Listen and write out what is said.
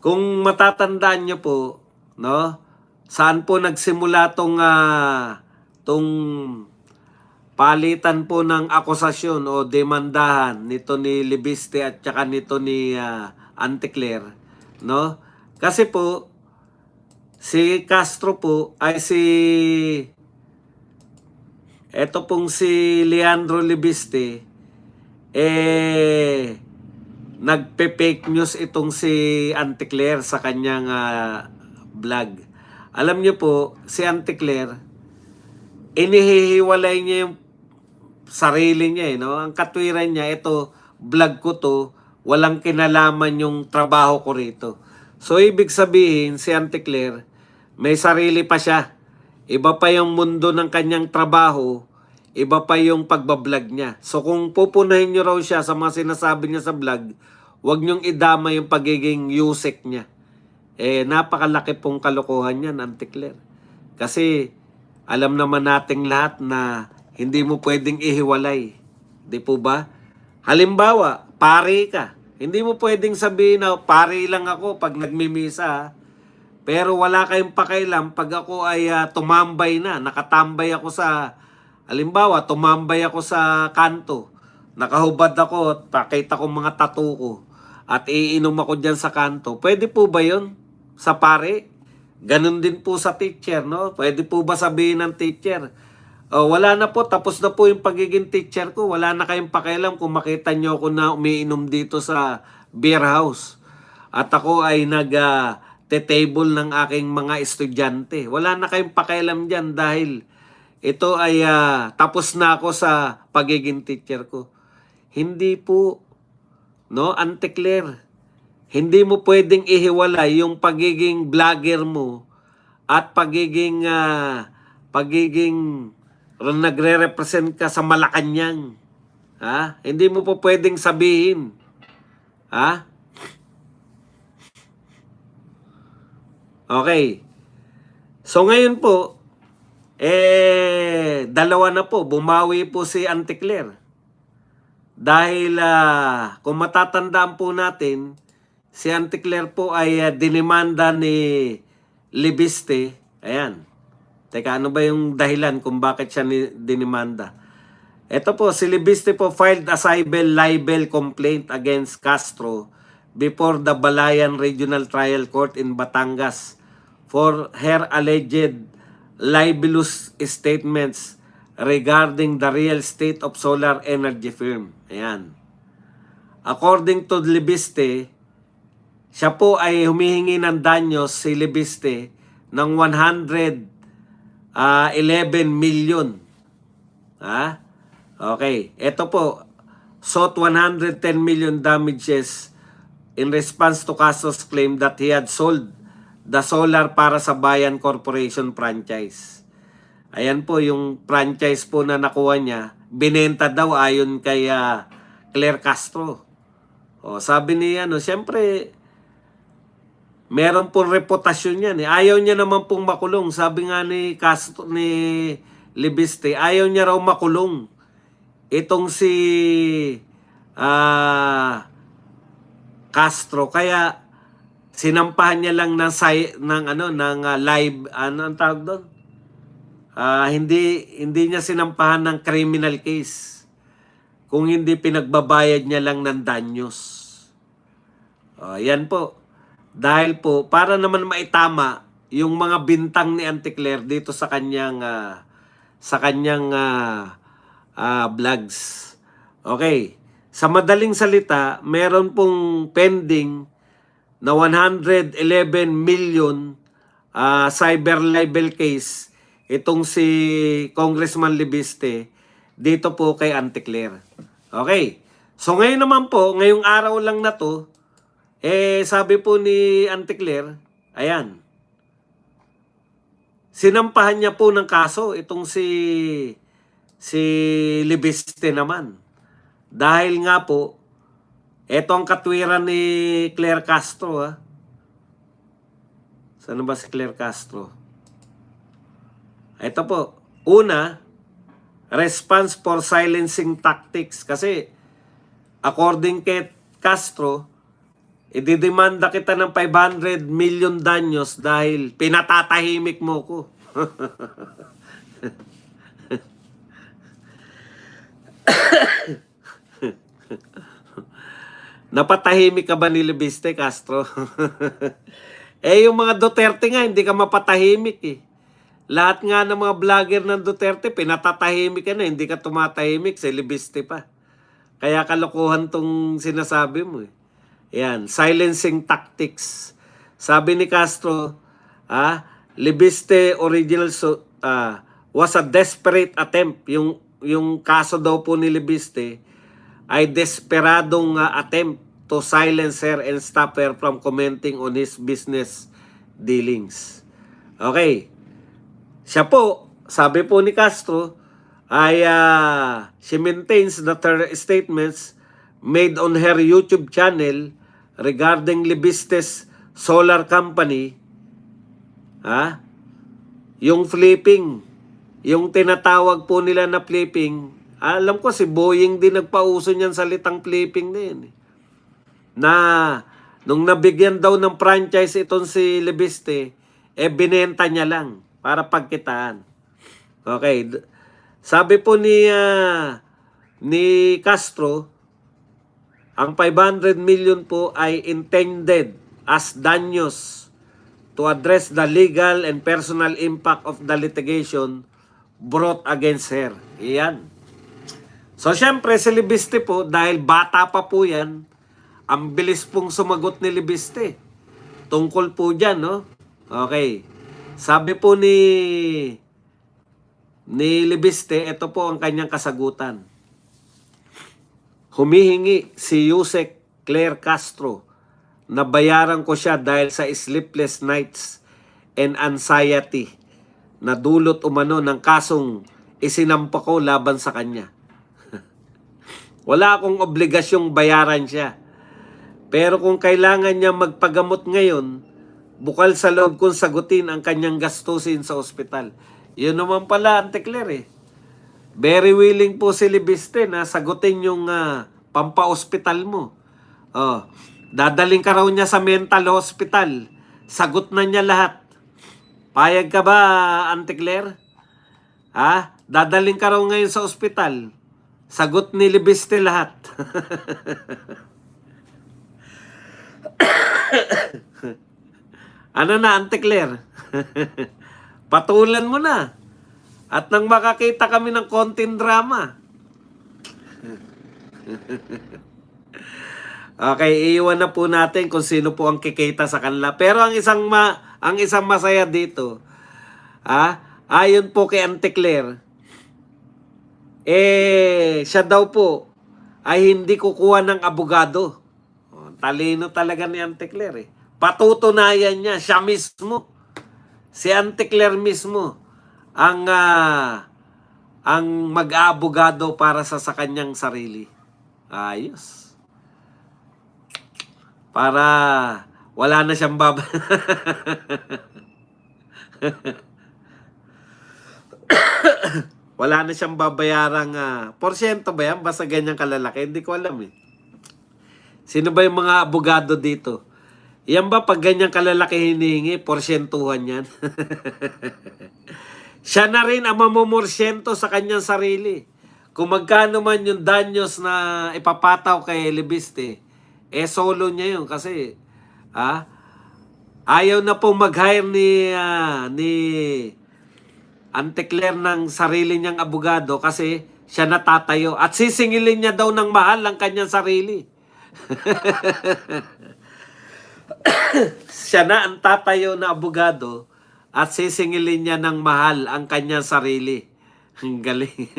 Kung matatandaan nyo po, no? Saan po nagsimula tong palitan po ng akusasyon o demandahan nito ni Libiste at saka nito ni Anticler, no? Kasi po si Castro po ay eto pong si Leandro Libiste nagpe-fake news itong si Anticler sa kanyang vlog. Alam niyo po, si Anticler, inihihiwalay niya yung sarili niya no? Ang katwiran niya, ito, vlog ko to, walang kinalaman yung trabaho ko rito. So, ibig sabihin, si Anticler, may sarili pa siya. Iba pa yung mundo ng kanyang trabaho, iba pa yung pagbablog niya. So, kung pupunahin niyo raw siya sa mga sinasabi niya sa vlog, huwag niyong idama yung pagiging yusek niya. Napakalaki pong kalokohan yan, Anticler. Kasi, alam naman nating lahat na hindi mo pwedeng ihiwalay. Di po ba? Halimbawa, pari ka. Hindi mo pwedeng sabihin na pari lang ako pag nagmimisa. Pero wala kayong pakailam pag ako ay tumambay na. Nakatambay ako halimbawa, tumambay ako sa kanto. Nakahubad ako, pakita ko mga tattoo ko. At iinom ako dyan sa kanto. Pwede po ba yun sa pari? Ganun din po sa teacher, no? Pwede po ba sabihin ng teacher, wala na po, tapos na po yung pagiging teacher ko. Wala na kayong pakialam kung makita nyo ako na umiinom dito sa beer house. At ako ay nag-table ng aking mga estudyante. Wala na kayong pakialam dyan dahil ito ay tapos na ako sa pagiging teacher ko. Hindi po, no, Anticler. Hindi mo pwedeng ihiwalay yung pagiging vlogger mo at pagiging nagre-represent ka sa Malacanang. Ha? Hindi mo po pwedeng sabihin. Ha? Okay. So ngayon po, dalawa na po. Bumawi po si Anticler. Dahil kung matatandaan po natin, si Anticler po ay dinimanda ni Libiste. Ayan. Teka, ano ba yung dahilan kung bakit siya dinimanda? Ito po, si Libiste po filed a civil libel complaint against Castro before the Balayan Regional Trial Court in Batangas for her alleged libelous statements regarding the real estate of solar energy firm. Ayan. According to Libiste, siya po ay humihingi ng danyos si Libiste ng 11 million. Ha? Okay. Ito po, sought 110 million damages in response to Castro's claim that he had sold the Solar para sa Bayan Corporation franchise. Ayan po yung franchise po na nakuha niya. Binenta daw ayon kay Claire Castro. Sabi niya, siyempre, meron pong reputasyon yan. Ayaw niya naman pong makulong. Sabi nga ni Castro, ni Libiste, ayaw niya raw makulong. Itong si Castro. Kaya sinampahan niya lang ng live, ang tawag doon? Hindi niya sinampahan ng criminal case. Kung hindi pinagbabayad niya lang ng danyos. Yan po. Dahil po, para naman maitama yung mga bintang ni Anticler dito sa kanyang vlogs. Okay. Sa madaling salita, meron pong pending na 111 million cyber libel case itong si Congressman Libiste dito po kay Anticler. Okay. So ngayon naman po, ngayong araw lang na to, sabi po ni Anticler, ayan, sinampahan niya po ng kaso itong si Libiste naman. Dahil nga po, eto ang katwiran ni Claire Castro. Saan ba si Claire Castro? Ito po, una, response for silencing tactics. Kasi, according kay Castro, ididemanda kita ng 500 million danyos dahil pinatatahimik mo ko. Napatahimik ka ba ni Libiste, Castro? Yung mga Duterte nga, hindi ka mapatahimik eh. Lahat nga ng mga vlogger ng Duterte, pinatatahimik ka na, hindi ka tumatahimik, si Libiste pa. Kaya kalokohan tong sinasabi mo eh. Yan, silencing tactics. Sabi ni Castro, Libiste original was a desperate attempt. Yung kaso daw po ni Libiste ay desperadong attempt to silence her and stop her from commenting on his business dealings. Okay. Siya po, sabi po ni Castro, ay she maintains that her statements made on her YouTube channel regarding Libiste's solar company, yung flipping, yung tinatawag po nila na flipping, alam ko si Boying din nagpauso niyan salitang flipping na yun. Na nung nabigyan daw ng franchise itong si Libiste, binenta niya lang para pagkitaan. Okay. Sabi po ni Castro, ang 500 million po ay intended as danyos to address the legal and personal impact of the litigation brought against her. Iyan. So, syempre, si Libiste po, dahil bata pa po yan, ang bilis pong sumagot ni Libiste. Tungkol po dyan, no? Okay. Sabi po ni Libiste, ito po ang kanyang kasagutan. Humihingi si Yusek Claire Castro na bayaran ko siya dahil sa sleepless nights and anxiety na dulot umano ng kasong isinampa ko laban sa kanya. Wala akong obligasyong bayaran siya. Pero kung kailangan niya magpagamot ngayon, bukal sa loob kong sagutin ang kanyang gastusin sa ospital. Yun naman pala, Ante Claire eh. Very willing po si Libiste na sagutin yung pampa-hospital mo. Dadaling ka raw niya sa mental hospital. Sagot na niya lahat. Payag ka ba, Ante Claire? Dadaling ka raw ngayon sa ospital. Sagot ni Libiste lahat. Ano na, Ante Claire? Patulan mo na. At nang makakita kami ng konting drama. Okay, iiwan na po natin kung sino po ang kikita sa kanila. Pero ang isang masaya dito, ayon po kay Ante Claire, siya daw po ay hindi kukuha ng abogado. Talino talaga ni Ante Claire eh. Patutunayan niya, siya mismo. Si Ante Claire mismo ang mag-aabogado para sa kanyang sarili. Ayos. Para wala na siyang wala na siyang babayarang porsyento ba yan? Basta ganyang kalalaki. Hindi ko alam eh. Sino ba yung mga abogado dito? Yan ba pag ganyang kalalaki hinihingi, porsyentuhan yan? Siya na rin ang mamumorsyento sa kanyang sarili. Kung magkano man yung danyos na ipapataw kay Libiste, solo niya yun kasi ayaw na po mag-hire ni Ante Claire ng sarili niyang abogado kasi siya natatayo at sisingilin niya daw ng mahal ang kanyang sarili. Siya na ang tatayo na abogado at sisingilin niya ng mahal ang kanyang sarili. Ang galing.